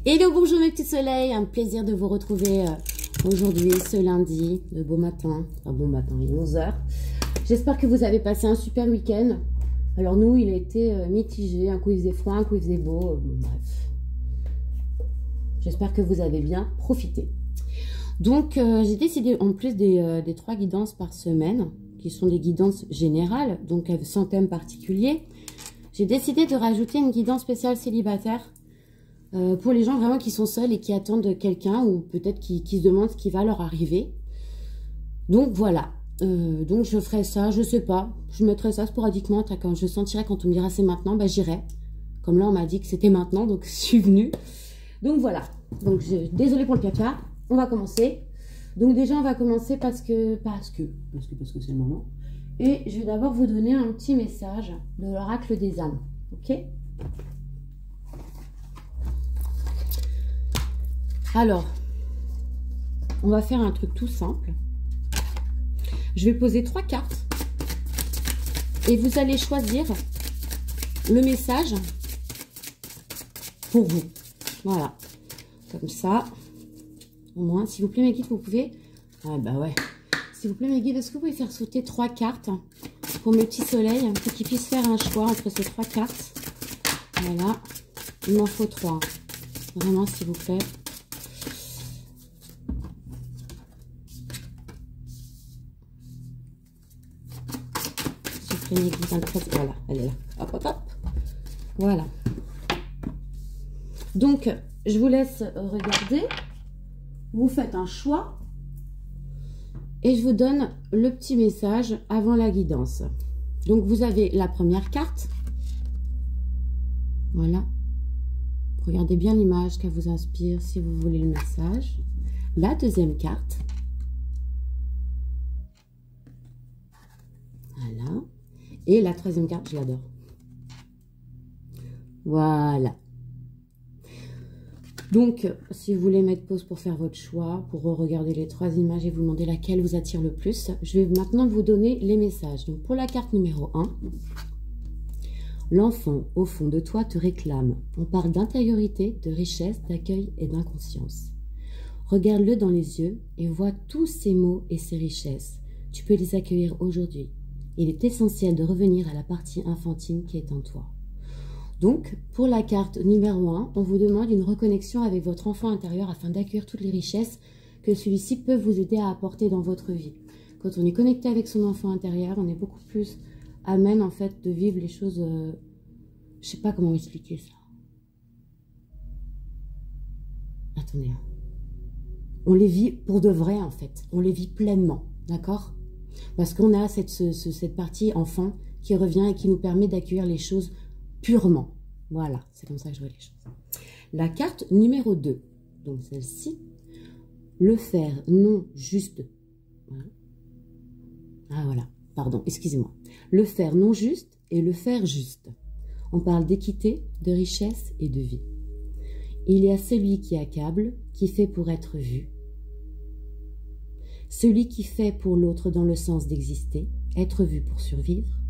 Hello, bonjour mes petits soleils, un plaisir de vous retrouver aujourd'hui, ce lundi, de beau matin, un bon matin, il est 11h. J'espère que vous avez passé un super week-end. Alors nous, il a été mitigé, un coup il faisait froid, un coup il faisait beau, bref. J'espère que vous avez bien profité. Donc j'ai décidé, en plus des 3 guidances par semaine, qui sont des guidances générales, donc sans thème particulier, j'ai décidé de rajouter une guidance spéciale célibataire pour les gens vraiment qui sont seuls et qui attendent quelqu'un ou peut-être qui se demandent ce qui va leur arriver. Donc voilà, donc je ferai ça, je sais pas, je mettrai ça sporadiquement, quand je sentirai, quand on me dira c'est maintenant, bah j'irai. Comme là on m'a dit que c'était maintenant, donc je suis venue. Donc voilà, donc désolée pour le caca, on va commencer. Donc déjà on va commencer parce que c'est le moment. Et je vais d'abord vous donner un petit message de l'oracle des âmes, ok? Alors, on va faire un truc tout simple. Je vais poser 3 cartes et vous allez choisir le message pour vous. Voilà, comme ça. Au moins, s'il vous plaît mes guides, vous pouvez... Ah bah ouais. S'il vous plaît mes guides, est-ce que vous pouvez faire sauter 3 cartes pour mes petits soleils, pour qu'ils puissent faire un choix entre ces 3 cartes. Voilà, il m'en faut 3. Vraiment, s'il vous plaît. Voilà, elle est là. Hop, hop, hop. Voilà. Donc, je vous laisse regarder. Vous faites un choix. Et je vous donne le petit message avant la guidance. Donc, vous avez la première carte. Voilà. Regardez bien l'image qu'elle vous inspire si vous voulez le message. La deuxième carte. Voilà. Et la troisième carte, je l'adore. Voilà. Donc, si vous voulez mettre pause pour faire votre choix, pour regarder les 3 images et vous demander laquelle vous attire le plus, je vais maintenant vous donner les messages. Donc, pour la carte numéro 1, l'enfant au fond de toi te réclame. On parle d'intériorité, de richesse, d'accueil et d'inconscience. Regarde-le dans les yeux et vois tous ces mots et ces richesses. Tu peux les accueillir aujourd'hui. Il est essentiel de revenir à la partie infantile qui est en toi. Donc, pour la carte numéro 1, on vous demande une reconnexion avec votre enfant intérieur afin d'accueillir toutes les richesses que celui-ci peut vous aider à apporter dans votre vie. Quand on est connecté avec son enfant intérieur, on est beaucoup plus amène en fait de vivre les choses... je sais pas comment expliquer ça. Attendez. On les vit pour de vrai en fait. On les vit pleinement, d'accord ? Parce qu'on a cette partie enfant qui revient et qui nous permet d'accueillir les choses purement. Voilà, c'est comme ça que je vois les choses. La carte numéro 2, donc celle-ci, le faire non juste. Voilà. Ah voilà, pardon, excusez-moi. Le faire non juste et le faire juste. On parle d'équité, de richesse et de vie. Il y a celui qui accable, qui fait pour être vu. Celui qui fait pour l'autre dans le sens d'exister, être vu pour survivre,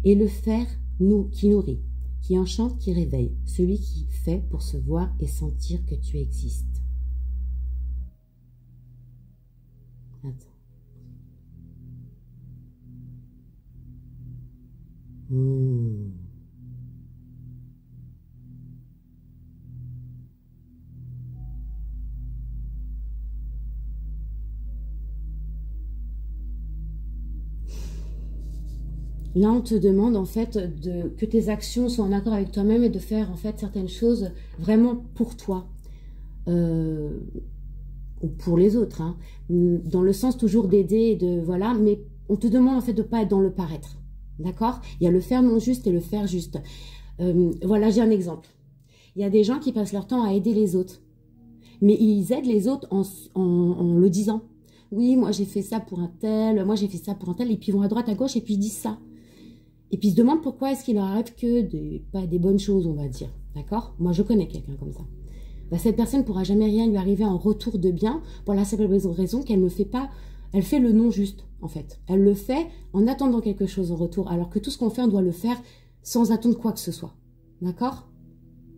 et le faire qui nourrit, qui enchante, qui réveille, celui qui fait pour se voir et sentir que tu existes. Attends. Là, on te demande en fait que tes actions soient en accord avec toi-même et de faire en fait certaines choses vraiment pour toi ou pour les autres, hein, dans le sens toujours d'aider et de voilà, mais on te demande en fait de pas être dans le paraître, d'accord? Il y a le faire non juste et le faire juste. Voilà, j'ai un exemple. Il y a des gens qui passent leur temps à aider les autres, mais ils aident les autres en le disant. Oui, moi j'ai fait ça pour un tel, moi j'ai fait ça pour un tel, et puis ils vont à droite, à gauche et puis ils disent ça. Et puis ils se demandent pourquoi est-ce qu'il leur arrive que pas des bonnes choses, on va dire. D'accord? Moi, je connais quelqu'un comme ça. Bah, cette personne ne pourra jamais rien lui arriver en retour de bien pour la simple raison qu'elle ne fait pas... Elle fait le non juste, en fait. Elle le fait en attendant quelque chose en retour, alors que tout ce qu'on fait, on doit le faire sans attendre quoi que ce soit. D'accord?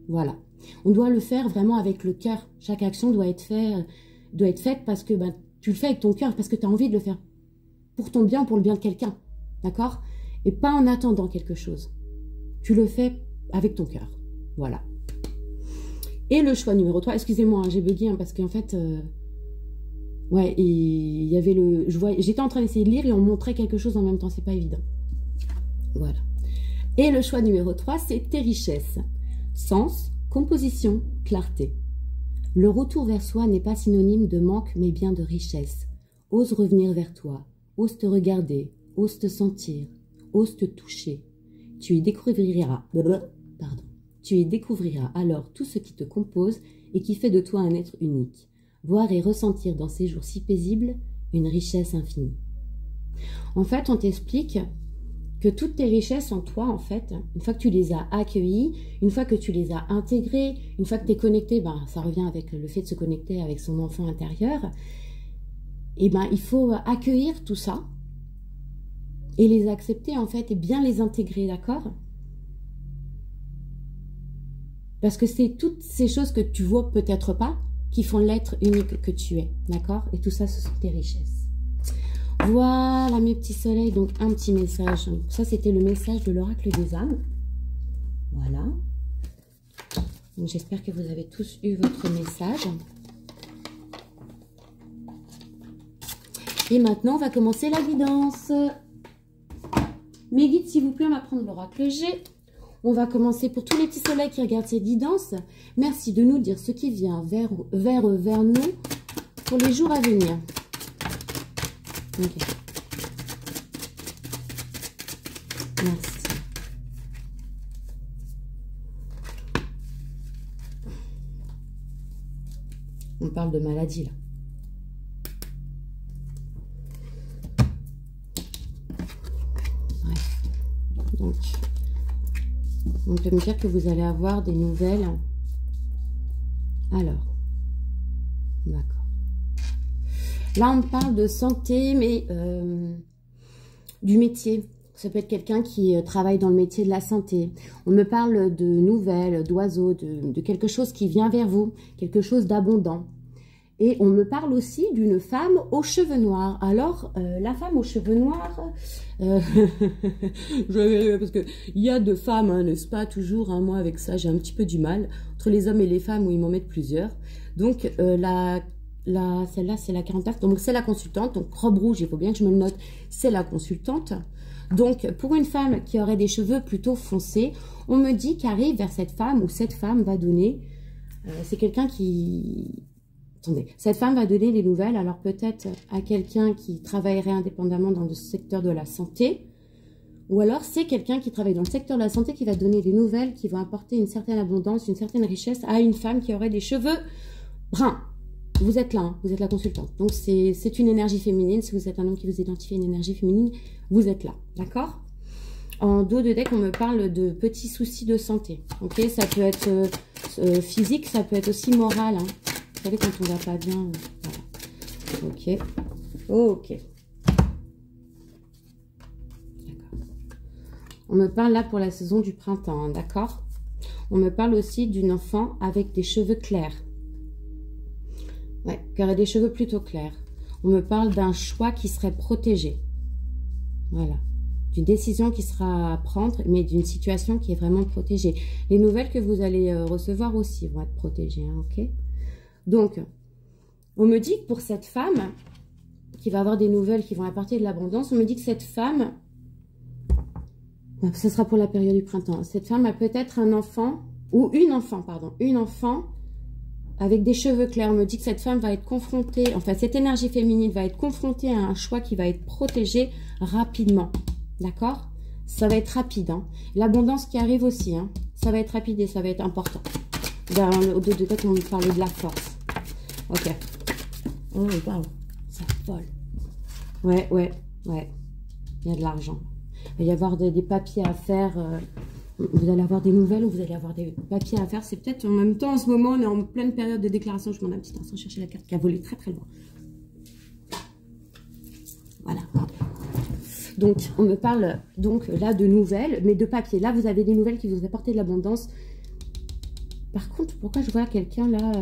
Voilà. On doit le faire vraiment avec le cœur. Chaque action doit être faite parce que ben, tu le fais avec ton cœur, parce que tu as envie de le faire pour ton bien, pour le bien de quelqu'un. D'accord? Et pas en attendant quelque chose. Tu le fais avec ton cœur. Voilà. Et le choix numéro 3, excusez-moi, hein, j'ai bugué parce qu'en fait, ouais, il y avait j'étais en train d'essayer de lire et on montrait quelque chose en même temps, c'est pas évident. Voilà. Et le choix numéro 3, c'est tes richesses. Sens, composition, clarté. Le retour vers soi n'est pas synonyme de manque, mais bien de richesse. Ose revenir vers toi, ose te regarder, ose te sentir, ose te toucher. Tu y découvriras, tu y découvriras alors tout ce qui te compose et qui fait de toi un être unique. Voir et ressentir dans ces jours si paisibles une richesse infinie. En fait, on t'explique que toutes tes richesses en toi, en fait, une fois que tu les as accueillies, une fois que tu les as intégrées, une fois que tu es connecté, ben, ça revient avec le fait de se connecter avec son enfant intérieur, et ben, il faut accueillir tout ça et les accepter, en fait, et bien les intégrer, d'accord? Parce que c'est toutes ces choses que tu vois peut-être pas qui font l'être unique que tu es, d'accord? Et tout ça, ce sont tes richesses. Voilà mes petits soleils, donc un petit message. Ça, c'était le message de l'oracle des âmes. Voilà. J'espère que vous avez tous eu votre message. Et maintenant, on va commencer la guidance. Mes guides, s'il vous plaît, on va prendre l'oracle G. On va commencer pour tous les petits soleils qui regardent ces guidances. Merci de nous dire ce qui vient vers nous pour les jours à venir. Okay. Merci. On parle de maladie là. Ouais. Donc, on peut me dire que vous allez avoir des nouvelles. Alors, d'accord. Là, on parle de santé, mais du métier. Ça peut être quelqu'un qui travaille dans le métier de la santé. On me parle de nouvelles, d'oiseaux, de quelque chose qui vient vers vous, quelque chose d'abondant. Et on me parle aussi d'une femme aux cheveux noirs. Alors, la femme aux cheveux noirs, je vais rire parce qu'il y a deux femmes, hein, n'est-ce pas, toujours, hein, moi avec ça, j'ai un petit peu du mal. Entre les hommes et les femmes, où ils m'en mettent plusieurs. Donc, celle-là, c'est la 44. Donc, c'est la consultante. Donc, robe rouge, il faut bien que je me le note, c'est la consultante. Donc, pour une femme qui aurait des cheveux plutôt foncés, on me dit qu'arrive vers cette femme, ou cette femme va donner, c'est quelqu'un qui... Attendez, cette femme va donner des nouvelles, alors peut-être à quelqu'un qui travaillerait indépendamment dans le secteur de la santé, ou alors c'est quelqu'un qui travaille dans le secteur de la santé qui va donner des nouvelles, qui vont apporter une certaine abondance, une certaine richesse à une femme qui aurait des cheveux bruns. Vous êtes là, hein, vous êtes la consultante. Donc, c'est une énergie féminine. Si vous êtes un homme qui vous identifie une énergie féminine, vous êtes là. D'accord? En dos de deck, on me parle de petits soucis de santé. Ok? Ça peut être physique, ça peut être aussi moral. Hein. Vous savez, quand on va pas bien. Voilà. Ok. Ok. D'accord. On me parle là pour la saison du printemps. Hein, d'accord? On me parle aussi d'une enfant avec des cheveux clairs. Ouais, qui aurait des cheveux plutôt clairs. On me parle d'un choix qui serait protégé. Voilà. D'une décision qui sera à prendre, mais d'une situation qui est vraiment protégée. Les nouvelles que vous allez recevoir aussi vont être protégées, hein, ok? Donc, on me dit que pour cette femme, qui va avoir des nouvelles qui vont apporter de l'abondance, on me dit que cette femme, ce sera pour la période du printemps, cette femme a peut-être un enfant, ou une enfant, pardon, une enfant, avec des cheveux clairs. On me dit que cette femme va être confrontée, enfin cette énergie féminine va être confrontée à un choix qui va être protégé rapidement. D'accord? Ça va être rapide. Hein. L'abondance qui arrive aussi. Hein. Ça va être rapide et ça va être important. Au dos de tête, on me parlait de la force. Ok. Oh, wow. Ça vole. Ouais. Il y a de l'argent. Il va y avoir des papiers à faire. Vous allez avoir des nouvelles ou vous allez avoir des papiers à faire. C'est peut-être en même temps, en ce moment, on est en pleine période de déclaration. Je m'en ai un petit instant chercher la carte qui a volé très très loin. Voilà. Donc, on me parle donc là de nouvelles, mais de papier. Là, vous avez des nouvelles qui vous apportent de l'abondance. par contre, pourquoi je vois quelqu'un là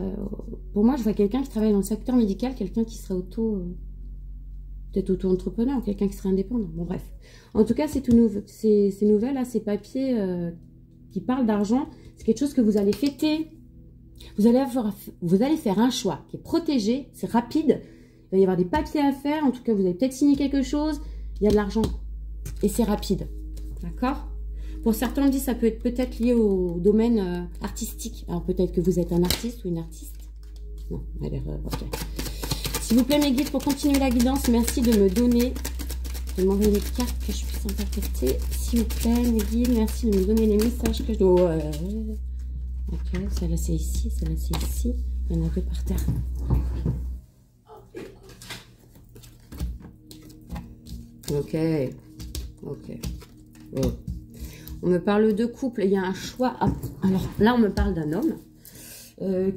pour moi, je vois quelqu'un qui travaille dans le secteur médical, quelqu'un qui serait peut-être auto-entrepreneur, quelqu'un qui serait indépendant. Bon, bref. En tout cas, c'est tout nouveau. Ces nouvelles, là, ces papiers qui parlent d'argent, c'est quelque chose que vous allez fêter. Vous allez faire un choix qui est protégé, c'est rapide. Il va y avoir des papiers à faire. En tout cas, vous allez peut-être signer quelque chose. Il y a de l'argent et c'est rapide. D'accord? Pour certains, on me dit que ça peut être peut-être lié au domaine artistique. Alors, peut-être que vous êtes un artiste ou une artiste. Non, elle a l'air... ok. S'il vous plaît, mes guides, pour continuer la guidance, merci de me donner, de m'envoyer les cartes que je puisse interpréter. S'il vous plaît, mes guides, merci de me donner les messages que je dois... Ok, celle-là c'est ici, celle-là c'est ici. Il y en a deux par terre. Ok, ok. Oh. On me parle de couple, il y a un choix. Ah, alors là, on me parle d'un homme.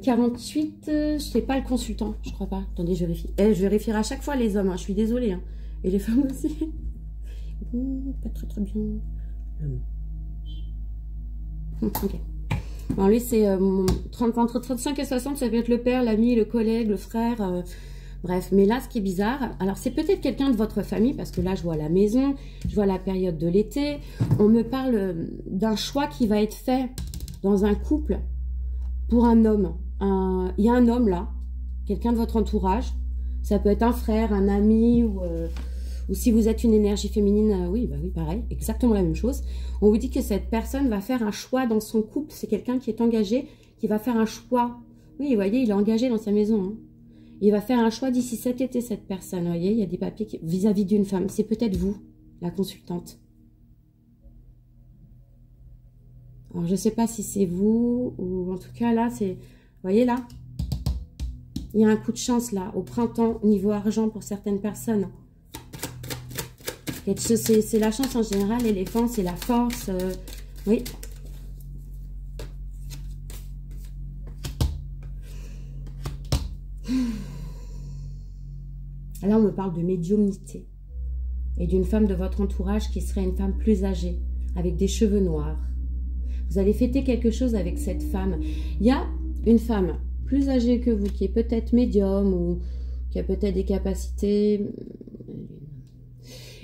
48, je sais pas le consultant, je crois pas. Attendez, je vérifie. Je vérifierai à chaque fois les hommes, hein, je suis désolée. Hein. Et les femmes aussi. Pas très très bien. L'homme. Ok. Alors lui, c'est entre 35 et 60, ça peut être le père, l'ami, le collègue, le frère. Bref, mais là, ce qui est bizarre, alors c'est peut-être quelqu'un de votre famille, parce que là, je vois la maison, je vois la période de l'été. On me parle d'un choix qui va être fait dans un couple pour un homme. Il y a un homme là, quelqu'un de votre entourage. Ça peut être un frère, un ami, ou si vous êtes une énergie féminine, oui, bah oui, pareil, exactement la même chose. On vous dit que cette personne va faire un choix dans son couple. C'est quelqu'un qui est engagé, qui va faire un choix. Oui, vous voyez, il est engagé dans sa maison. Hein. Il va faire un choix d'ici cet été, cette personne. Vous voyez, il y a des papiers vis-à-vis d'une femme. C'est peut-être vous, la consultante. Alors, je ne sais pas si c'est vous, ou en tout cas, là, c'est... Vous voyez, là, il y a un coup de chance, là, au printemps, niveau argent pour certaines personnes. C'est la chance en général, l'éléphant, c'est la force. Oui. Là, on me parle de médiumnité. Et d'une femme de votre entourage qui serait une femme plus âgée, avec des cheveux noirs. Vous allez fêter quelque chose avec cette femme. Il y a une femme plus âgée que vous, qui est peut-être médium ou qui a peut-être des capacités.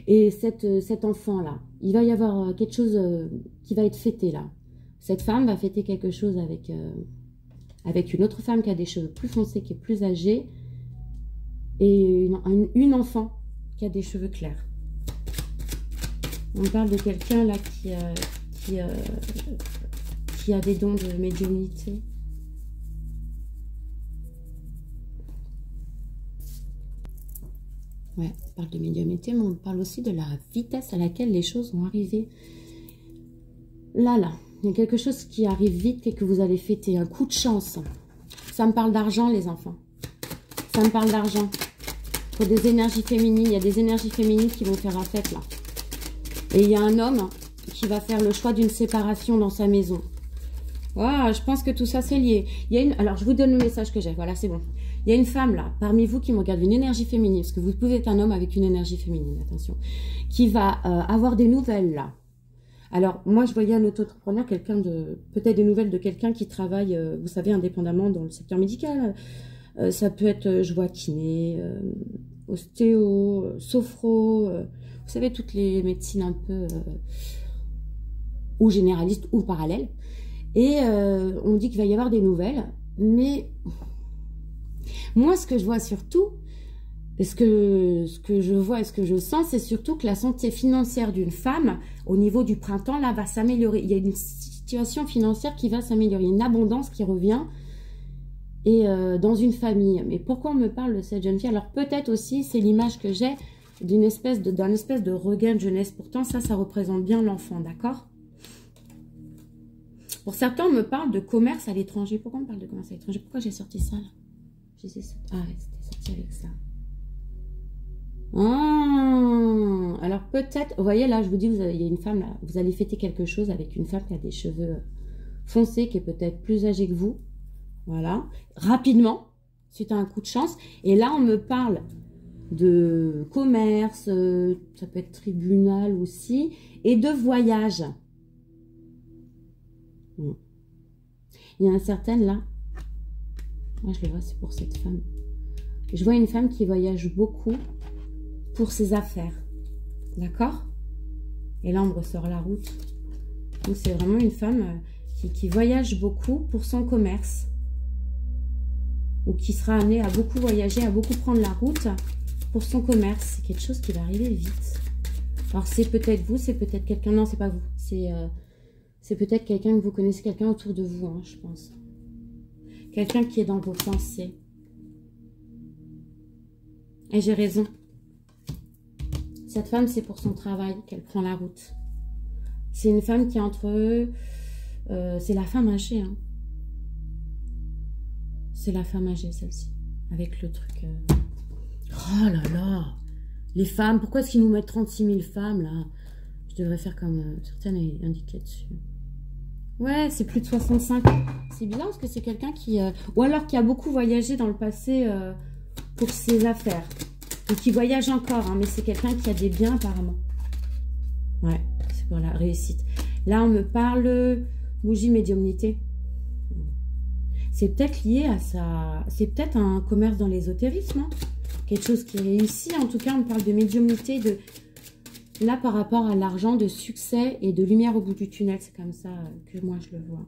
Et cet enfant-là, il va y avoir quelque chose qui va être fêté là. Cette femme va fêter quelque chose avec une autre femme qui a des cheveux plus foncés, qui est plus âgée. Et une enfant qui a des cheveux clairs. On parle de quelqu'un là qui a des dons de médiumnité. Ouais, on parle de médiumnité, mais on parle aussi de la vitesse à laquelle les choses vont arriver. Là, il y a quelque chose qui arrive vite et que vous allez fêter, un coup de chance. Ça me parle d'argent, les enfants. Ça me parle d'argent. Pour des énergies féminines, il y a des énergies féminines qui vont faire la fête, là. Et il y a un homme qui va faire le choix d'une séparation dans sa maison. Wow, je pense que tout ça, c'est lié. Il y a alors, je vous donne le message que j'ai. Voilà, c'est bon. Il y a une femme, là, parmi vous, qui me regarde, une énergie féminine. Parce que vous pouvez être un homme avec une énergie féminine, attention. Qui va avoir des nouvelles, là. Alors, moi, je voyais un auto-entrepreneur, quelqu'un de... Peut-être des nouvelles de quelqu'un qui travaille, vous savez, indépendamment dans le secteur médical. Ça peut être, je vois, kiné, ostéo, sophro, vous savez, toutes les médecines un peu ou généralistes ou parallèles. Et on dit qu'il va y avoir des nouvelles, mais moi, ce que je vois surtout, ce que je vois et ce que je sens, c'est surtout que la santé financière d'une femme, au niveau du printemps, là, va s'améliorer. Il y a une situation financière qui va s'améliorer, une abondance qui revient. Et dans une famille. Mais pourquoi on me parle de cette jeune fille? Alors peut-être aussi, c'est l'image que j'ai d'un espèce de regain de jeunesse. Pourtant, ça représente bien l'enfant, d'accord? Pour certains, on me parle de commerce à l'étranger. Pourquoi on me parle de commerce à l'étranger? Pourquoi j'ai sorti ça, là? Ah ouais, c'était sorti avec ça. Ah, alors peut-être, vous voyez là, je vous dis, il y a une femme là, vous allez fêter quelque chose avec une femme qui a des cheveux foncés, qui est peut-être plus âgée que vous. Voilà, rapidement, suite à un coup de chance. Et là, on me parle de commerce, ça peut être tribunal aussi, et de voyage. Il y en a certaines là. Moi, je les vois, c'est pour cette femme. Je vois une femme qui voyage beaucoup pour ses affaires. D'accord? Et là, on me ressort la route. Donc, c'est vraiment une femme qui voyage beaucoup pour son commerce. Ou qui sera amenée à beaucoup voyager, à beaucoup prendre la route pour son commerce. C'est quelque chose qui va arriver vite. Alors, c'est peut-être vous, c'est peut-être quelqu'un... Non, c'est pas vous. C'est peut-être quelqu'un que vous connaissez, quelqu'un autour de vous, hein, je pense. Quelqu'un qui est dans vos pensées. Et j'ai raison. Cette femme, c'est pour son travail qu'elle prend la route. C'est une femme qui est entre eux... c'est la femme âgée. Hein. C'est la femme âgée, celle-ci. Avec le truc... Oh là là. Les femmes, pourquoi est-ce qu'ils nous mettent 36 000 femmes, là? Je devrais faire comme certaines indiquées dessus. Ouais, c'est plus de 65. C'est bizarre parce que c'est quelqu'un qui... ou alors qui a beaucoup voyagé dans le passé pour ses affaires. Et qui voyage encore, hein, mais c'est quelqu'un qui a des biens apparemment. Ouais, c'est pour la réussite. Là, on me parle bougie médiumnité. C'est peut-être lié à ça. C'est peut-être un commerce dans l'ésotérisme. Hein. Quelque chose qui réussit. En tout cas, on me parle de médiumnité, de... Là, par rapport à l'argent, de succès et de lumière au bout du tunnel, c'est comme ça que moi je le vois.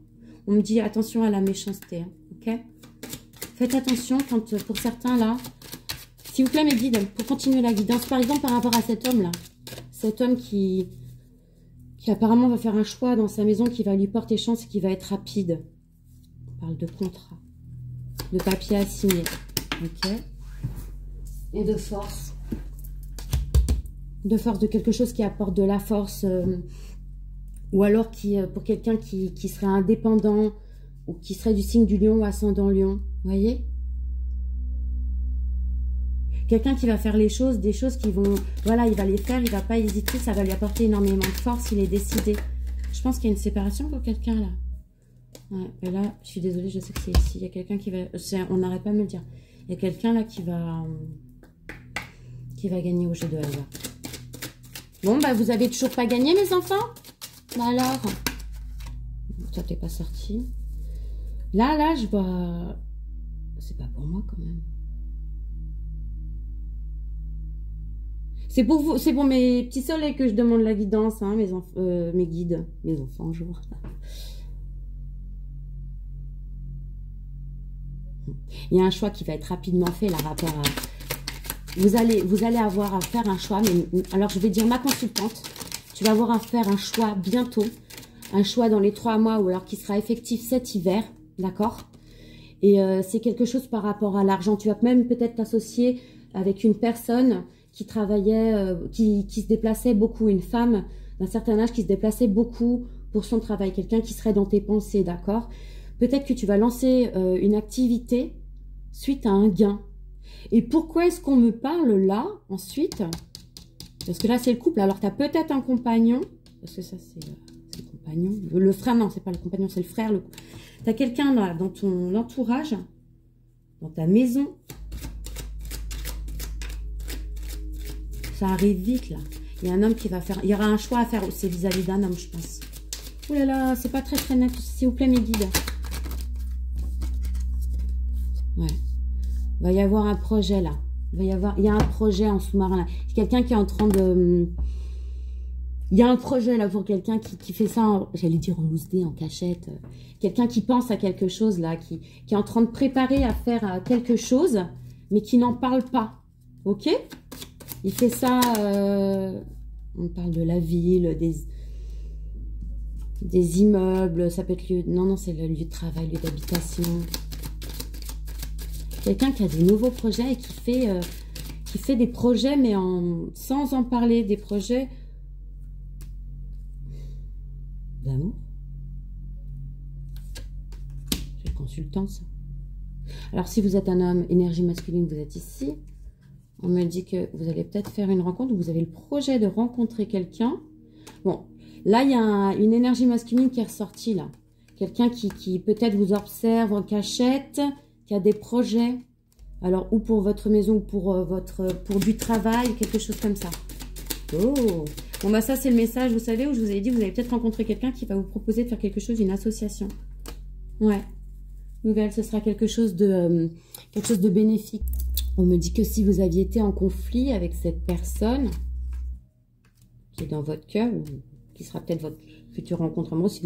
On me dit attention à la méchanceté, hein, ok? Faites attention quand, pour certains là, s'il vous plaît mes guides, pour continuer la guidance, par exemple par rapport à cet homme là, cet homme qui apparemment va faire un choix dans sa maison qui va lui porter chance et qui va être rapide. On parle de contrat, de papier à signer, ok? Et de force. De force, de quelque chose qui apporte de la force, ou alors qui, pour quelqu'un qui serait indépendant, ou qui serait du signe du lion ou ascendant lion, vous voyez? Quelqu'un qui va faire les choses, des choses qui vont, voilà, il va les faire, il va pas hésiter, ça va lui apporter énormément de force, il est décidé. Je pense qu'il y a une séparation pour quelqu'un là. Ouais, et là, je suis désolée, je sais que c'est ici, il y a quelqu'un qui va, on n'arrête pas de me le dire, il y a quelqu'un là qui va gagner au jeu de hasard. Bon, bah, vous avez toujours pas gagné, mes enfants? Bah alors? Toi, t'es pas sorti. Là, je vois... C'est pas pour moi, quand même. C'est pour vous, c'est pour mes petits soleils que je demande la guidance, hein, mes guides. Mes enfants, jour. Il y a un choix qui va être rapidement fait, là, rapport à... Vous allez avoir à faire un choix, mais alors je vais dire ma consultante, tu vas avoir à faire un choix bientôt, un choix dans les 3 mois ou alors qui sera effectif cet hiver, d'accord? Et c'est quelque chose par rapport à l'argent. Tu vas même peut-être t'associer avec une personne qui travaillait, qui se déplaçait beaucoup, une femme d'un certain âge qui se déplaçait beaucoup pour son travail, quelqu'un qui serait dans tes pensées, d'accord? Peut-être que tu vas lancer une activité suite à un gain. Et pourquoi est-ce qu'on me parle là, ensuite? Parce que là, c'est le couple. Alors, tu as peut-être un compagnon. Parce que ça, c'est le compagnon. Le frère, non, c'est pas le compagnon, c'est le frère. Tu as quelqu'un là, dans ton entourage, dans ta maison. Ça arrive vite, là. Il y a un homme qui va faire... Il y aura un choix à faire. C'est vis-à-vis d'un homme, je pense. Oh là là, c'est pas très très net. S'il vous plaît, mes guides. Ouais. Il va y avoir un projet là. Il y a un projet en sous-marin là. Quelqu'un qui est en train de... Il y a un projet là pour quelqu'un qui fait ça, j'allais dire en loose dé, en cachette. Quelqu'un qui pense à quelque chose là, qui est en train de préparer à faire quelque chose, mais qui n'en parle pas. Ok? Il fait ça... on parle de la ville, des immeubles, ça peut être lieu... Non, c'est le lieu de travail, lieu d'habitation... Quelqu'un qui a des nouveaux projets et qui fait des projets, mais sans en parler, des projets d'amour. C'est le consultant, ça. Alors, si vous êtes un homme, énergie masculine, vous êtes ici. On me dit que vous allez peut-être faire une rencontre, ou vous avez le projet de rencontrer quelqu'un. Bon, là, il y a une énergie masculine qui est ressortie, là. Quelqu'un qui peut-être vous observe en cachette, qui a des projets, alors ou pour votre maison ou pour du travail, quelque chose comme ça. Oh, bon bah ça c'est le message, vous savez, où je vous avais dit, vous allez peut-être rencontrer quelqu'un qui va vous proposer de faire quelque chose, une association. Ouais, nouvelle, ce sera quelque chose de bénéfique. On me dit que si vous aviez été en conflit avec cette personne qui est dans votre cœur, ou qui sera peut-être votre future rencontre amoureuse,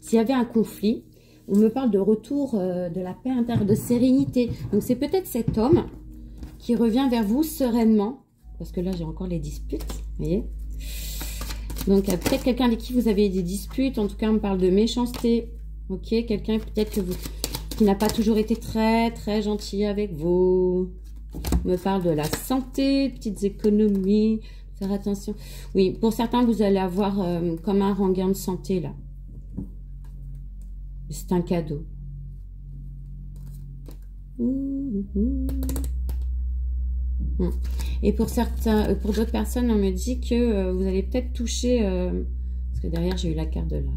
s'il y avait un conflit, on me parle de retour de la paix intérieure, de sérénité. Donc c'est peut-être cet homme qui revient vers vous sereinement, parce que là j'ai encore les disputes, vous voyez. Donc peut-être quelqu'un avec qui vous avez des disputes, en tout cas on me parle de méchanceté, ok, quelqu'un peut-être que qui n'a pas toujours été très gentil avec vous. On me parle de la santé, petites économies, faire attention. Oui, pour certains, vous allez avoir comme un regain de santé, là. C'est un cadeau. Et pour certains, pour d'autres personnes, on me dit que vous allez peut-être toucher, parce que derrière, j'ai eu la carte de là.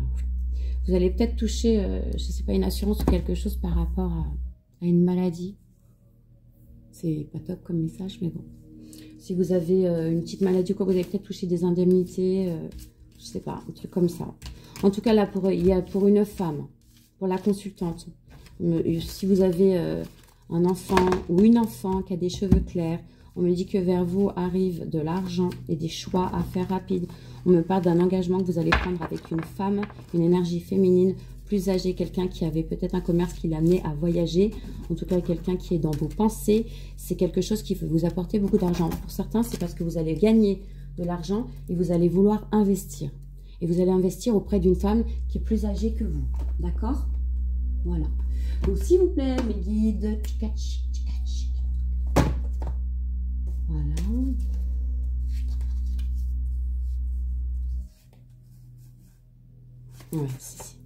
Vous allez peut-être toucher, je ne sais pas, une assurance ou quelque chose par rapport à une maladie. C'est pas top comme message, mais bon. Si vous avez une petite maladie ou quoi, vous allez peut-être toucher des indemnités, je sais pas, un truc comme ça. En tout cas, là, il y a pour une femme, pour la consultante. Si vous avez un enfant ou une enfant qui a des cheveux clairs, on me dit que vers vous arrive de l'argent et des choix à faire rapides. On me parle d'un engagement que vous allez prendre avec une femme, une énergie féminine, plus âgé, quelqu'un qui avait peut-être un commerce qui l'a amené à voyager, en tout cas quelqu'un qui est dans vos pensées, c'est quelque chose qui peut vous apporter beaucoup d'argent. Pour certains, c'est parce que vous allez gagner de l'argent et vous allez vouloir investir. Et vous allez investir auprès d'une femme qui est plus âgée que vous. D'accord? Voilà. Donc s'il vous plaît, mes guides, voilà. Ouais, c'est.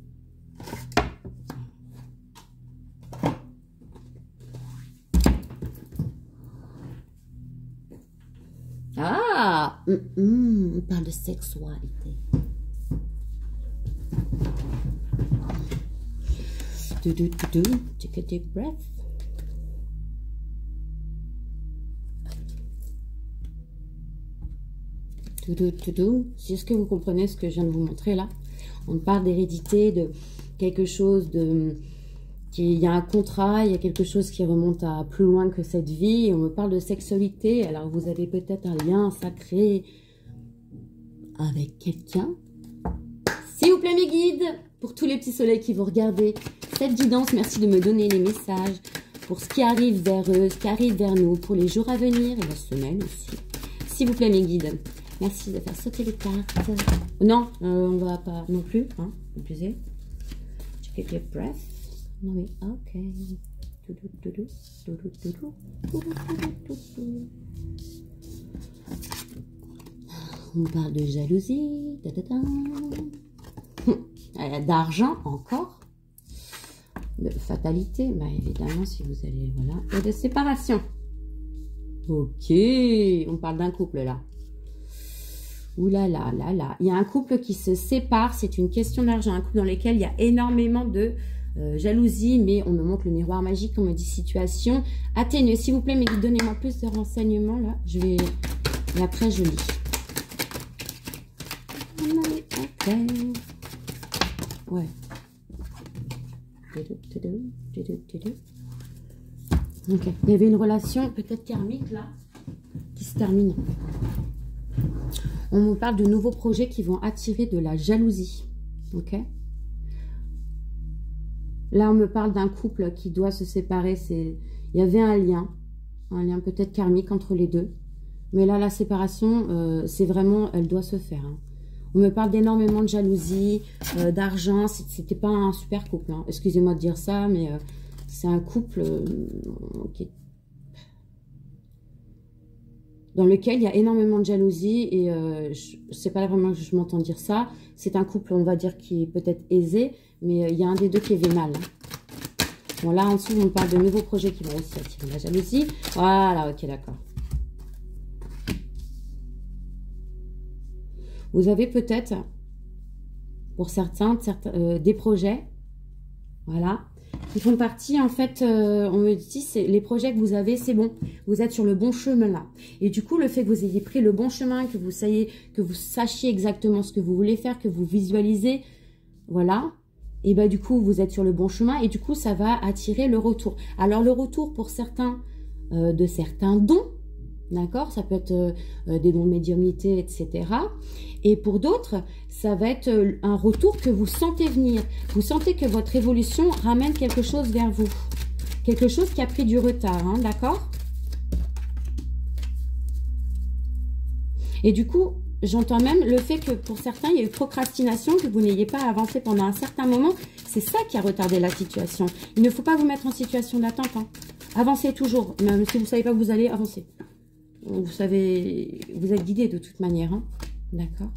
Ah, on parle de sexualité. Take a deep breath. C'est ce que vous comprenez, ce que je viens de vous montrer là. On parle d'hérédité, de quelque chose de... Il y a un contrat, il y a quelque chose qui remonte à plus loin que cette vie. Et on me parle de sexualité. Alors, vous avez peut-être un lien sacré avec quelqu'un. S'il vous plaît, mes guides, pour tous les petits soleils qui vous regardez, cette guidance, merci de me donner les messages pour ce qui arrive vers eux, ce qui arrive vers nous, pour les jours à venir et la semaine aussi. S'il vous plaît, mes guides, merci de faire sauter les cartes. Non, on va pas non plus, hein, abuser. Take a deep breath. Non mais ok. On parle de jalousie, d'argent encore, de fatalité, bah évidemment si vous allez, voilà, et de séparation. Ok, on parle d'un couple là. Ouh là là là là, il y a un couple qui se sépare, c'est une question d'argent, un couple dans lequel il y a énormément de jalousie, mais on me montre le miroir magique, on me dit situation atténuée. S'il vous plaît, mais donnez-moi plus de renseignements là, je vais, et après je lis. Ok. Ouais. Ok. Il y avait une relation peut-être karmique là, qui se termine. On me parle de nouveaux projets qui vont attirer de la jalousie. Ok. Là, on me parle d'un couple qui doit se séparer. Il y avait un lien peut-être karmique entre les deux. Mais là, la séparation, c'est vraiment, elle doit se faire. Hein. On me parle d'énormément de jalousie, d'argent. C'était pas un super couple. Hein. Excusez-moi de dire ça, mais c'est un couple dans lequel il y a énormément de jalousie. Et c'est pas vraiment que je m'entends dire ça. C'est un couple, on va dire, qui est peut-être aisé. Mais il y a un des deux qui est vénal. Hein. Bon, là, en dessous, on me parle de nouveaux projets qui vont aussi attirer la jalousie. Voilà, ok, d'accord. Vous avez peut-être, pour certains, des projets, voilà, qui font partie, en fait, on me dit, les projets que vous avez, c'est bon, vous êtes sur le bon chemin là. Et du coup, le fait que vous ayez pris le bon chemin, que vous sachiez exactement ce que vous voulez faire, que vous visualisez, voilà, et bah du coup, vous êtes sur le bon chemin et du coup, ça va attirer le retour. Alors, le retour pour certains, de certains dons, d'accord? Ça peut être des dons de médiumnité, etc. Et pour d'autres, ça va être un retour que vous sentez venir. Vous sentez que votre évolution ramène quelque chose vers vous. Quelque chose qui a pris du retard, hein, d'accord? Et du coup, j'entends même le fait que pour certains, il y a eu procrastination, que vous n'ayez pas avancé pendant un certain moment. C'est ça qui a retardé la situation. Il ne faut pas vous mettre en situation d'attente. Hein. Avancez toujours. Même si vous ne savez pas où vous allez, avancez. Vous savez, vous êtes guidé de toute manière. Hein. D'accord?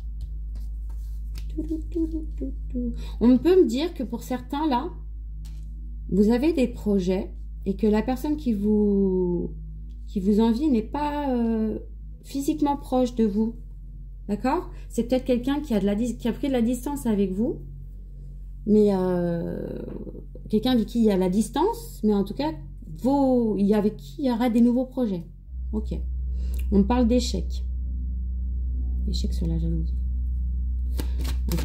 On peut me dire que pour certains, là, vous avez des projets et que la personne qui vous envie n'est pas physiquement proche de vous. D'accord? C'est peut-être quelqu'un qui a pris de la distance avec vous. Mais quelqu'un avec qui il y a la distance, mais en tout cas, avec qui il y aura des nouveaux projets. Ok. On parle d'échec. Échec sur la jalousie. Ok.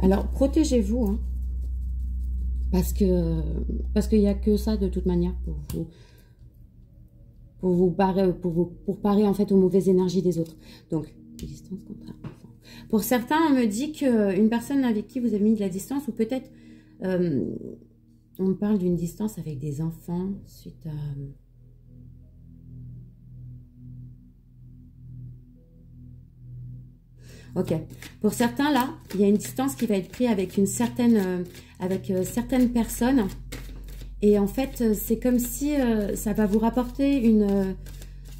Alors, protégez-vous, hein, parce qu'il n'y a que ça de toute manière pour parer en fait aux mauvaises énergies des autres. Donc, distance contre un enfant. Pour certains, on me dit qu'une personne avec qui vous avez mis de la distance, ou peut-être on me parle d'une distance avec des enfants suite à... Ok. Pour certains, là, il y a une distance qui va être prise avec certaines personnes. Et en fait, c'est comme si ça va vous rapporter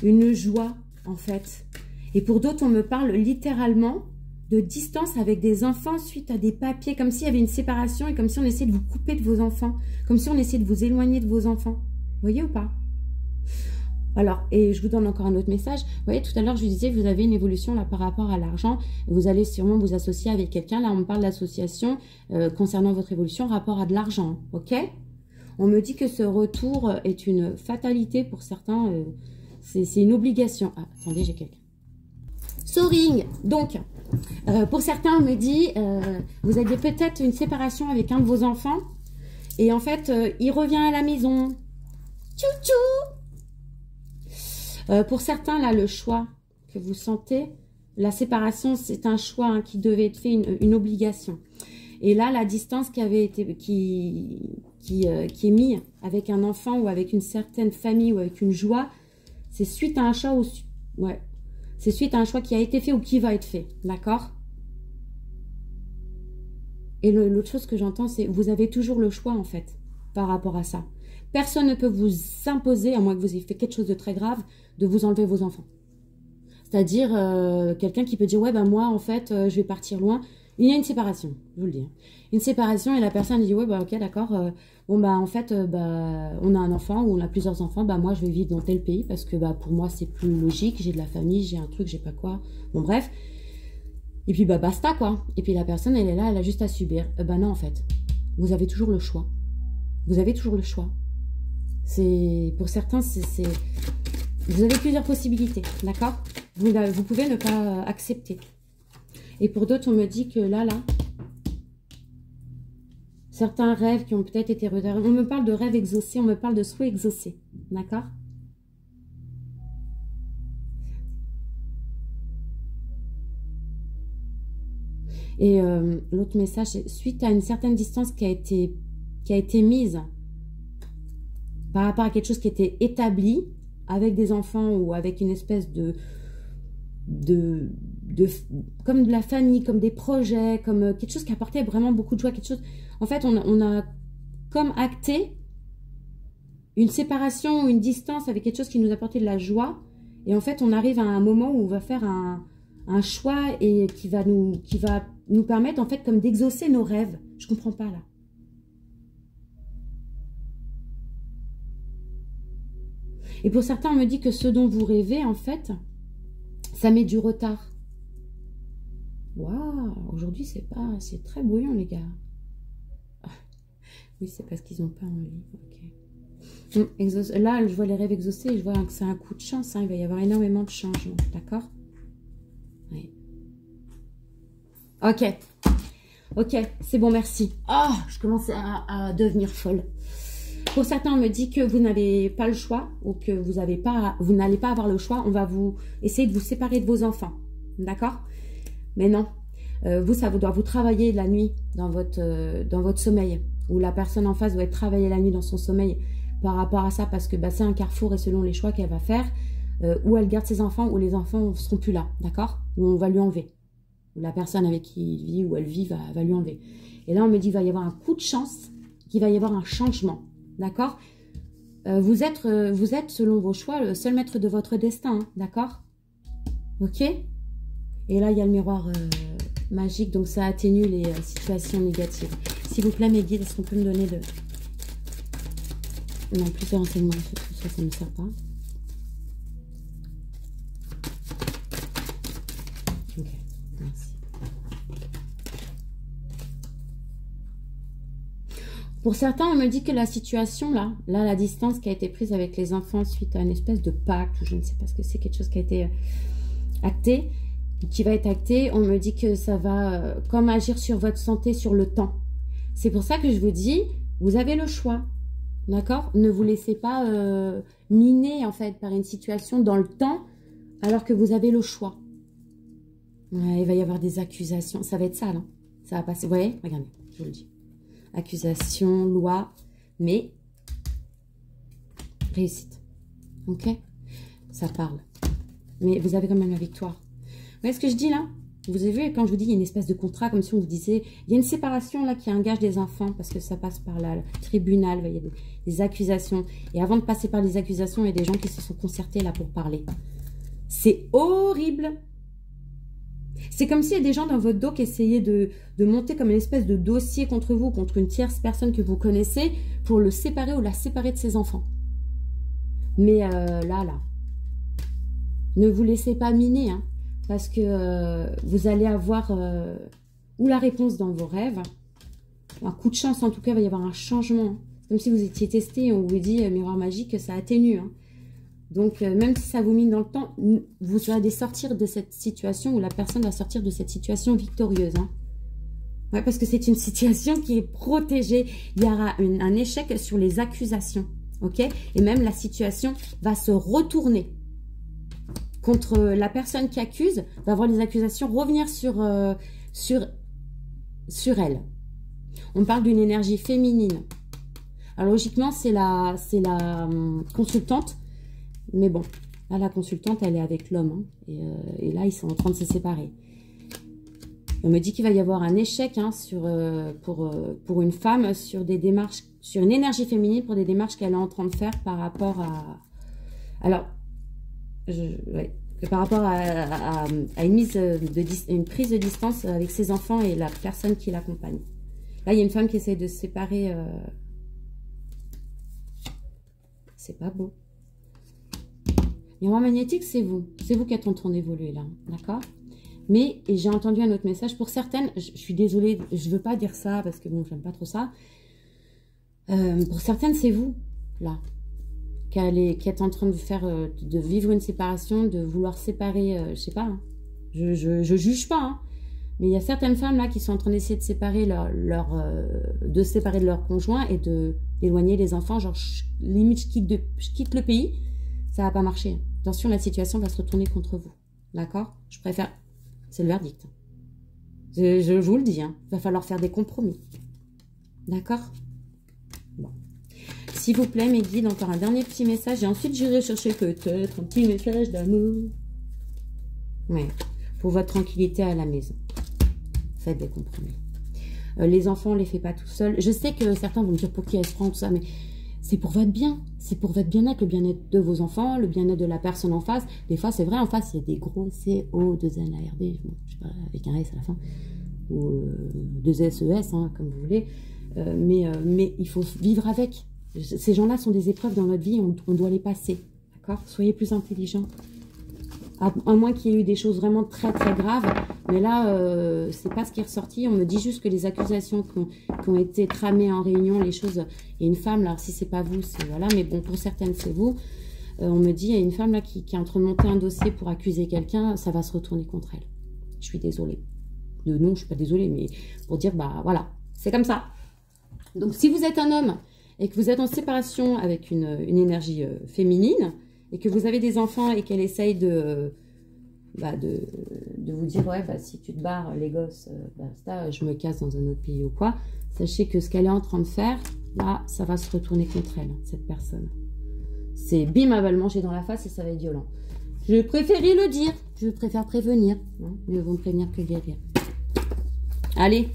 une joie, en fait. Et pour d'autres, on me parle littéralement de distance avec des enfants suite à des papiers, comme s'il y avait une séparation et comme si on essayait de vous couper de vos enfants, comme si on essayait de vous éloigner de vos enfants. Vous voyez ou pas? Alors, et je vous donne encore un autre message. Vous voyez, tout à l'heure, je vous disais que vous avez une évolution là par rapport à l'argent. Vous allez sûrement vous associer avec quelqu'un. Là, on me parle d'association concernant votre évolution rapport à de l'argent. Ok? On me dit que ce retour est une fatalité pour certains. C'est une obligation. Ah, attendez, j'ai quelqu'un. Soaring. Donc, pour certains, on me dit, vous avez peut-être une séparation avec un de vos enfants. Et en fait, il revient à la maison. Tchou tchou. Pour certains, là, le choix que vous sentez, la séparation, c'est un choix hein, qui devait être fait, une obligation. Et là, la distance qui est mise avec un enfant ou avec une certaine famille ou avec une joie, c'est suite à un choix c'est suite à un choix qui a été fait ou qui va être fait. D'accord? Et l'autre chose que j'entends, c'est vous avez toujours le choix, en fait, par rapport à ça. Personne ne peut vous imposer, à moins que vous ayez fait quelque chose de très grave, de vous enlever vos enfants. C'est-à-dire, quelqu'un qui peut dire, ouais, ben moi, en fait, je vais partir loin. Il y a une séparation, je vous le dis. Une séparation et la personne dit, ouais, bah ok, d'accord. Bon, bah en fait, on a un enfant ou on a plusieurs enfants. Bah moi, je vais vivre dans tel pays parce que bah pour moi, c'est plus logique. J'ai de la famille, j'ai un truc, j'ai pas quoi. Bon, bref. Et puis, bah basta, quoi. Et puis la personne, elle est là, elle a juste à subir. Bah non, en fait. Vous avez toujours le choix. Vous avez toujours le choix. Pour certains, vous avez plusieurs possibilités, d'accord? Vous pouvez ne pas accepter. Et pour d'autres, on me dit que là, certains rêves qui ont peut-être été retardés. On me parle de rêves exaucés, on me parle de souhaits exaucés, d'accord? Et l'autre message, c'est suite à une certaine distance qui a été mise par rapport à quelque chose qui était établi avec des enfants ou avec une espèce comme de la famille, comme des projets, comme quelque chose qui apportait vraiment beaucoup de joie, quelque chose. En fait, on a comme acté une séparation ou une distance avec quelque chose qui nous apportait de la joie. Et en fait, on arrive à un moment où on va faire un choix et qui va nous permettre en fait comme d'exaucer nos rêves. Je comprends pas là. Et pour certains, on me dit que ce dont vous rêvez, en fait, ça met du retard. Waouh, aujourd'hui, c'est très brouillon, les gars. Oui, c'est parce qu'ils n'ont pas un livre. Ok. Là, je vois les rêves exaucés et je vois que c'est un coup de chance. Hein, il va y avoir énormément de changements. D'accord? Oui. Ok. Ok, c'est bon, merci. Ah, je commence à devenir folle. Pour certains, on me dit que vous n'avez pas le choix ou que vous n'allez pas avoir le choix. On va vous essayer de vous séparer de vos enfants. D'accord? Mais non. Ça doit vous travailler la nuit dans votre sommeil. Ou la personne en face doit être travaillée la nuit dans son sommeil par rapport à ça. Parce que c'est un carrefour et selon les choix qu'elle va faire, ou elle garde ses enfants ou les enfants ne seront plus là. D'accord? Ou on va lui enlever. Ou la personne avec qui il vit ou elle vit va lui enlever. Et là, on me dit qu'il va y avoir un coup de chance, qu'il va y avoir un changement. D'accord? Vous êtes, selon vos choix, le seul maître de votre destin. Hein, d'accord? Ok? Et là, il y a le miroir magique, donc ça atténue les situations négatives. S'il vous plaît, mes guides, est-ce qu'on peut me donner non, plus de renseignements, ça ne me sert pas. Ok, merci. Pour certains, on me dit que la situation, là, la distance qui a été prise avec les enfants suite à une espèce de pacte, je ne sais pas ce que c'est, quelque chose qui a été acté, qui va être acté, on me dit que ça va comme agir sur votre santé, sur le temps. C'est pour ça que je vous dis, vous avez le choix, d'accord? Ne vous laissez pas miner, en fait, par une situation dans le temps, alors que vous avez le choix. Ouais, il va y avoir des accusations, ça va être ça, non? Ça va passer, vous voyez? Regardez, je vous le dis. Accusation, loi, mais réussite, ok? Ça parle. Mais vous avez quand même la victoire. Vous voyez ce que je dis là? Vous avez vu, quand je vous dis, il y a une espèce de contrat, comme si on vous disait, il y a une séparation là qui engage des enfants, parce que ça passe par le tribunal, il y a des accusations. Et avant de passer par les accusations, il y a des gens qui se sont concertés là pour parler. C'est horrible. C'est comme s'il y a des gens dans votre dos qui essayaient de monter comme une espèce de dossier contre vous, contre une tierce personne que vous connaissez, pour le séparer ou la séparer de ses enfants. Mais là, ne vous laissez pas miner, hein. Parce que vous allez avoir ou la réponse dans vos rêves, un coup de chance en tout cas, il va y avoir un changement. C'est comme si vous étiez testé et on vous dit, miroir magique, ça atténue. Hein. Donc même si ça vous mine dans le temps, vous allez sortir de cette situation ou la personne va sortir de cette situation victorieuse. Hein. Ouais, parce que c'est une situation qui est protégée. Il y aura un échec sur les accusations. Ok? Et même la situation va se retourner contre la personne qui accuse, va voir les accusations revenir sur elle. On parle d'une énergie féminine. Alors logiquement, c'est la consultante, mais bon, là la consultante, elle est avec l'homme, hein, et là ils sont en train de se séparer. On me dit qu'il va y avoir un échec hein, pour une femme sur des démarches, sur une énergie féminine pour des démarches qu'elle est en train de faire par rapport à... Alors, par rapport à une prise de distance avec ses enfants et la personne qui l'accompagne. Là, il y a une femme qui essaie de se séparer. C'est pas beau. Miroir magnétique, c'est vous. C'est vous qui êtes en train d'évoluer là. D'accord? Mais, et j'ai entendu un autre message. Pour certaines, je suis désolée, je ne veux pas dire ça parce que bon, j'aime pas trop ça. Pour certaines, c'est vous, là. Qui est en train de vivre une séparation, de vouloir séparer, je sais pas, hein. Je juge pas, hein. Mais il y a certaines femmes là qui sont en train d'essayer de séparer de séparer de leur conjoint et d'éloigner les enfants, genre limite je quitte le pays, ça va pas marcher. Attention, la situation va se retourner contre vous, d'accord? Je préfère, c'est le verdict. Je vous le dis, hein. Il va falloir faire des compromis, d'accord? S'il vous plaît, mes guides, encore un dernier petit message. Et ensuite, j'irai chercher peut-être un petit message d'amour. Ouais, pour votre tranquillité à la maison. Faites des compromis. Les enfants, on ne les fait pas tout seuls. Je sais que certains vont me dire pour qui elle se prend, tout ça, mais c'est pour votre bien. C'est pour votre bien-être, le bien-être de vos enfants, le bien-être de la personne en face. Des fois, c'est vrai, en face, il y a des gros C-O-2-N-A-R-D, je sais pas, avec un S à la fin. Ou 2 S-E-S, hein, comme vous voulez. Mais il faut vivre avec. Ces gens-là sont des épreuves dans notre vie, on doit les passer, d'accord? Soyez plus intelligents. À moins qu'il y ait eu des choses vraiment très très graves, mais là, c'est pas ce qui est ressorti. On me dit juste que les accusations qui ont été tramées en réunion, les choses... Il y a une femme, alors si c'est pas vous, c'est voilà, mais bon, pour certaines, c'est vous. On me dit, il y a une femme là qui est en train de monter un dossier pour accuser quelqu'un, ça va se retourner contre elle. Je suis désolée. de non, je suis pas désolée, mais pour dire, bah voilà, c'est comme ça. Donc, si vous êtes un homme et que vous êtes en séparation avec une énergie féminine et que vous avez des enfants et qu'elle essaye de vous dire, ouais, bah, si tu te barres, les gosses, basta, je me casse dans un autre pays ou quoi, sachez que ce qu'elle est en train de faire, là, ça va se retourner contre elle, cette personne. C'est bim, elle va le manger dans la face et ça va être violent. Je préférais le dire, je préfère prévenir. Hein, mieux vaut prévenir que guérir. Allez,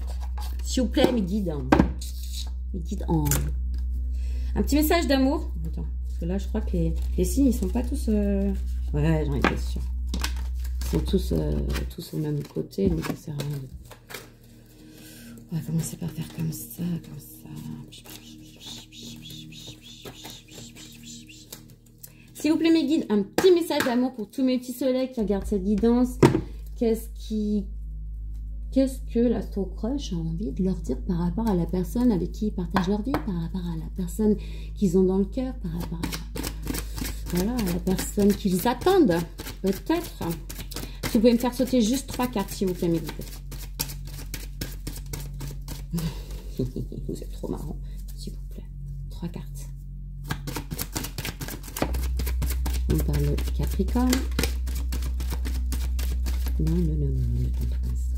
s'il vous plaît, mes guides. Mes guides en... Un petit message d'amour. Attends, parce que là, je crois que les signes, ils sont pas tous... Ouais, j'en étais sûre. Ils sont tous au même côté, donc ça sert à rien de... On va commencer par faire comme ça, comme ça. S'il vous plaît, mes guides, un petit message d'amour pour tous mes petits soleils qui regardent cette guidance. Qu'est-ce que l'Astro Crush a envie de leur dire par rapport à la personne avec qui ils partagent leur vie, par rapport à la personne qu'ils ont dans le cœur, par rapport à, voilà, à la personne qu'ils attendent, peut-être. Si vous pouvez me faire sauter juste 3 cartes, s'il vous plaît, mes guides. Vous êtes trop marrant, s'il vous plaît. 3 cartes. On parle de Capricorne. Non, non, non, non, ne tente pas ça.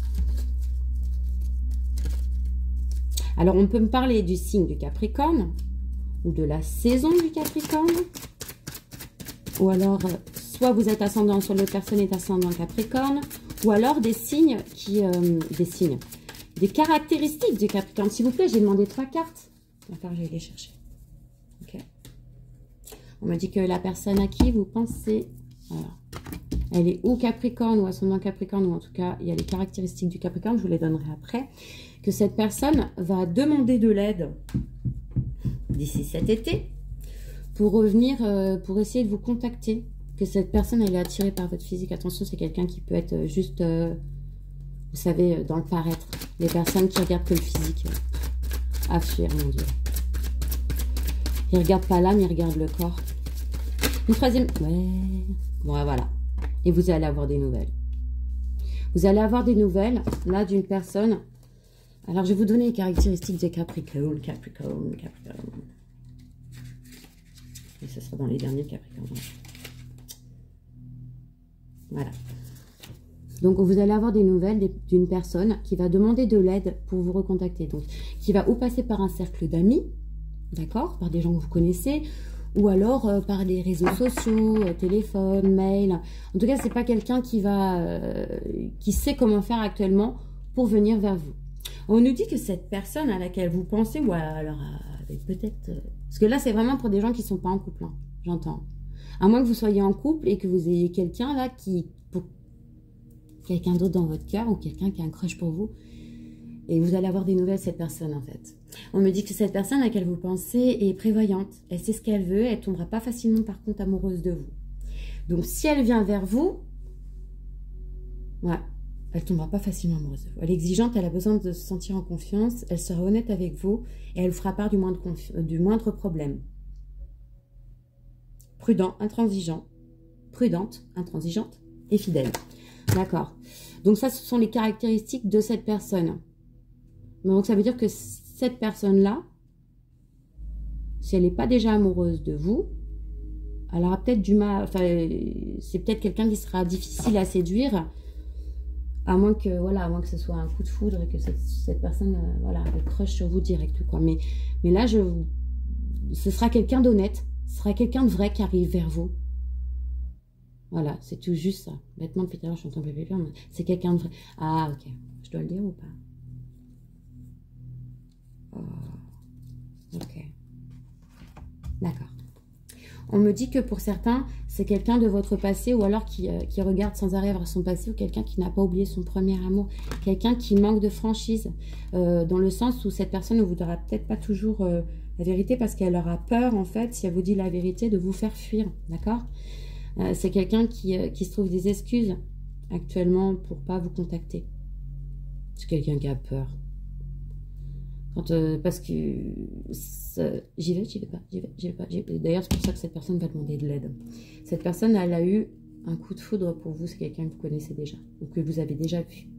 Alors, on peut me parler du signe du Capricorne ou de la saison du Capricorne. Ou alors, soit vous êtes ascendant, soit l'autre personne est ascendant Capricorne. Ou alors des signes qui... des caractéristiques du Capricorne. S'il vous plaît, j'ai demandé 3 cartes. D'accord, je vais les chercher. Ok. On me dit que la personne à qui vous pensez... Voilà. Elle est ou Capricorne ou ascendant Capricorne, ou en tout cas, il y a les caractéristiques du Capricorne, je vous les donnerai après, que cette personne va demander de l'aide d'ici cet été pour revenir, pour essayer de vous contacter, que cette personne, elle est attirée par votre physique. Attention, c'est quelqu'un qui peut être juste, vous savez, dans le paraître. Les personnes qui regardent que le physique, à fuir, mon Dieu. Ils ne regardent pas l'âme, ils regardent le corps. Une troisième, ouais, bon, voilà. Et vous allez avoir des nouvelles. Vous allez avoir des nouvelles, là, d'une personne. Alors, je vais vous donner les caractéristiques des Capricorne. Et ce sera dans les derniers Capricorne. Voilà. Donc, vous allez avoir des nouvelles d'une personne qui va demander de l'aide pour vous recontacter. Donc, qui va ou passer par un cercle d'amis, d'accord, par des gens que vous connaissez, ou alors par des réseaux sociaux, téléphone, mail. En tout cas, c'est pas quelqu'un qui qui sait comment faire actuellement pour venir vers vous. On nous dit que cette personne à laquelle vous pensez, ou alors avec peut-être... parce que là, c'est vraiment pour des gens qui sont pas en couple, hein, j'entends. À moins que vous soyez en couple et que vous ayez quelqu'un là quelqu'un d'autre dans votre cœur, ou quelqu'un qui a un crush pour vous. Et vous allez avoir des nouvelles de cette personne, en fait. On me dit que cette personne à laquelle vous pensez est prévoyante. Elle sait ce qu'elle veut. Elle ne tombera pas facilement, par contre, amoureuse de vous. Donc, si elle vient vers vous, ouais, elle ne tombera pas facilement amoureuse de vous. Elle est exigeante, elle a besoin de se sentir en confiance. Elle sera honnête avec vous et elle vous fera part du moindre problème. Prudent, intransigeant. Prudente, intransigeante et fidèle. D'accord. Donc, ça, ce sont les caractéristiques de cette personne. Donc, ça veut dire que cette personne-là, si elle n'est pas déjà amoureuse de vous, elle aura peut-être du mal... Enfin, c'est peut-être quelqu'un qui sera difficile à séduire, à moins que, voilà, à moins que ce soit un coup de foudre et que cette personne, voilà, elle crush sur vous direct, quoi. Mais là, ce sera quelqu'un d'honnête, ce sera quelqu'un de vrai qui arrive vers vous. Voilà, c'est tout juste ça. Bêtement, depuis tout à l'heure, je suis en train de pleurer, mais c'est quelqu'un de vrai. Ah, ok. Je dois le dire ou pas? Oh, ok. D'accord. On me dit que pour certains, c'est quelqu'un de votre passé ou alors qui regarde sans arrêt vers son passé, ou quelqu'un qui n'a pas oublié son premier amour. Quelqu'un qui manque de franchise, dans le sens où cette personne ne vous dira peut-être pas toujours la vérité parce qu'elle aura peur, en fait, si elle vous dit la vérité, de vous faire fuir. D'accord? C'est quelqu'un qui se trouve des excuses actuellement pour pas vous contacter. C'est quelqu'un qui a peur. Parce que j'y vais pas. D'ailleurs, c'est pour ça que cette personne va demander de l'aide. Cette personne, elle a eu un coup de foudre pour vous. C'est quelqu'un que vous connaissez déjà ou que vous avez déjà vu.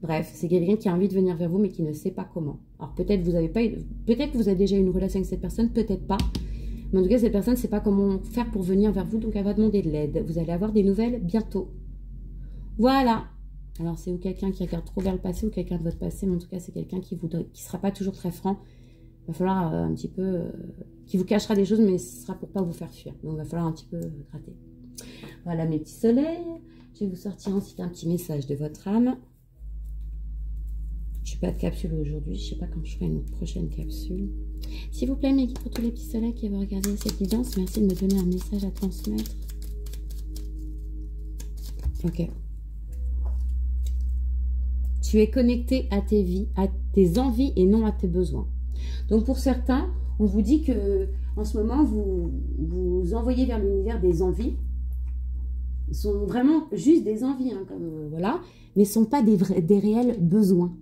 Bref, c'est quelqu'un qui a envie de venir vers vous, mais qui ne sait pas comment. Alors peut-être vous avez pas, peut-être que vous avez déjà eu une relation avec cette personne, peut-être pas. Mais en tout cas, cette personne ne sait pas comment faire pour venir vers vous, donc elle va demander de l'aide. Vous allez avoir des nouvelles bientôt. Voilà. Alors c'est ou quelqu'un qui regarde trop vers le passé ou quelqu'un de votre passé, mais en tout cas c'est quelqu'un qui sera pas toujours très franc. Il va falloir un petit peu, qui vous cachera des choses, mais ce sera pour pas vous faire fuir. Donc il va falloir un petit peu gratter. Voilà mes petits soleils. Je vais vous sortir ensuite un petit message de votre âme. Je n'ai pas de capsule aujourd'hui. Je ne sais pas quand je ferai une prochaine capsule. S'il vous plaît, mes guides, pour tous les petits soleils qui vont regarder cette guidance, merci de me donner un message à transmettre. Ok. Tu es connecté à tes envies et non à tes besoins. Donc pour certains, on vous dit que en ce moment, vous envoyez vers l'univers des envies. Ce sont vraiment juste des envies, hein, comme, voilà, mais ce ne sont pas des réels besoins.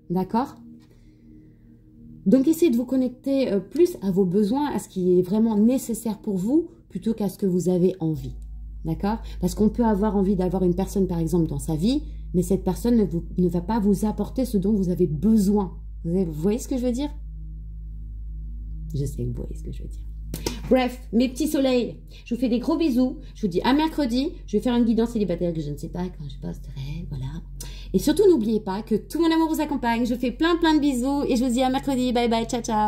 D'accord? Donc, essayez de vous connecter plus à vos besoins, à ce qui est vraiment nécessaire pour vous, plutôt qu'à ce que vous avez envie. D'accord? Parce qu'on peut avoir envie d'avoir une personne, par exemple, dans sa vie, mais cette personne ne va pas vous apporter ce dont vous avez besoin. Vous voyez ce que je veux dire? Je sais que vous voyez ce que je veux dire. Bref, mes petits soleils, je vous fais des gros bisous. Je vous dis à mercredi. Je vais faire une guidance célibataire que je ne sais pas quand je posterai. Voilà. Et surtout, n'oubliez pas que tout mon amour vous accompagne. Je vous fais plein de bisous et je vous dis à mercredi. Bye bye, ciao ciao.